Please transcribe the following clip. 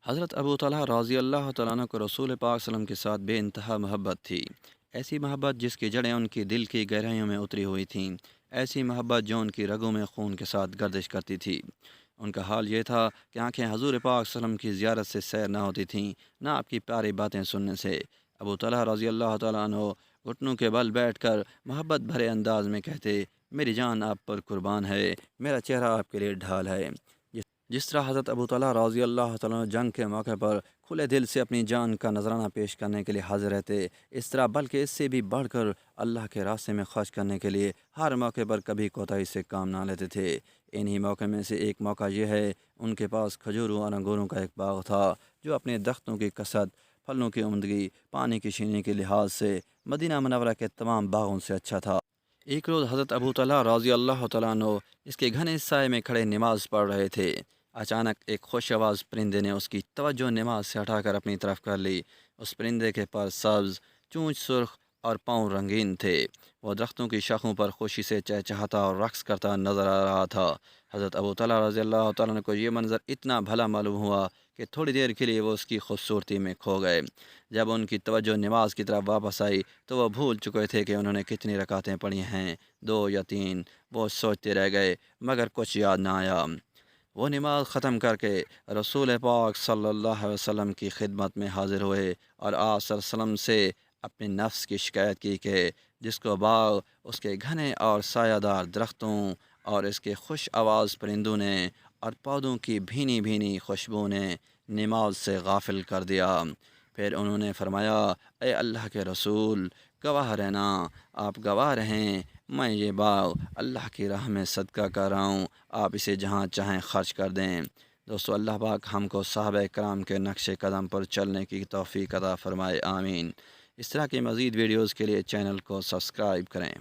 حضرت ابو طلحہ رضی اللہ تعالیٰ عنہ کو رسول پاک صلی اللہ علیہ وسلم کے ساتھ بے انتہا محبت تھی۔ ایسی محبت جس کی جڑیں ان کی دل کی گہرائیوں میں اتری ہوئی تھیں، ایسی محبت جو ان کی رگوں میں خون کے ساتھ گردش کرتی تھی۔ ان کا حال یہ تھا کہ آنکھیں حضور پاک صلی اللہ علیہ وسلم کی زیارت سے سیر نہ ہوتی تھیں، نہ آپ کی پیاری باتیں سننے سے۔ ابو طلحہ رضی اللہ تعالیٰ عنہ گھٹنوں کے بل بیٹھ کر محبت بھرے انداز میں کہتے، میری جان آپ پر قربان ہے، میرا چہرہ آپ کے لیے ڈھال ہے۔ جس طرح حضرت ابو طلحہ رضی اللہ تعالیٰ عنہ جنگ کے موقع پر کھلے دل سے اپنی جان کا نذرانہ پیش کرنے کے لیے حاضر رہتے، اس طرح بلکہ اس سے بھی بڑھ کر اللہ کے راستے میں خرچ کرنے کے لیے ہر موقع پر کبھی کوتاہی سے کام نہ لیتے تھے۔ انہی موقع میں سے ایک موقع یہ ہے، ان کے پاس کھجوروں اور انگوروں کا ایک باغ تھا جو اپنے درختوں کی کثرت، پھلوں کی عمدگی، پانی کی شیرینی کے لحاظ سے مدینہ منورہ کے تمام باغوں سے اچھا تھا۔ ایک روز حضرت ابو طلحہ رضی اللہ تعالیٰ عنہ اس کے گھنے سائے میں کھڑے نماز پڑھ رہے تھے۔ اچانک ایک خوش آواز پرندے نے اس کی توجہ نماز سے ہٹا کر اپنی طرف کر لی۔ اس پرندے کے پر سبز، چونچ سرخ اور پاؤں رنگین تھے۔ وہ درختوں کی شاخوں پر خوشی سے چہچہاتا اور رقص کرتا نظر آ رہا تھا۔ حضرت ابو طلحہ رضی اللہ تعالیٰ عنہ کو یہ منظر اتنا بھلا معلوم ہوا کہ تھوڑی دیر کے لیے وہ اس کی خوبصورتی میں کھو گئے۔ جب ان کی توجہ نماز کی طرف واپس آئی تو وہ بھول چکے تھے کہ انہوں نے کتنی رکعتیں پڑھی ہیں، 2 یا 3۔ وہ سوچتے رہ گئے مگر کچھ یاد نہ آیا۔ وہ نماز ختم کر کے رسول پاک صلی اللہ علیہ وسلم کی خدمت میں حاضر ہوئے اور آپ صلی اللہ علیہ وسلم سے اپنے نفس کی شکایت کی کہ جس کو باغ اس کے گھنے اور سایہ دار درختوں اور اس کے خوش آواز پرندوں نے اور پودوں کی بھینی بھینی خوشبو نے نماز سے غافل کر دیا۔ پھر انہوں نے فرمایا، اے اللہ کے رسول، گواہ رہنا، آپ گواہ رہیں، میں یہ باغ اللہ کی راہ میں صدقہ کر رہا ہوں، آپ اسے جہاں چاہیں خرچ کر دیں۔ دوستو، اللہ پاک ہم کو صحابہ کرام کے نقش قدم پر چلنے کی توفیق عطا فرمائے، آمین۔ اس طرح کی مزید ویڈیوز کے لیے چینل کو سبسکرائب کریں۔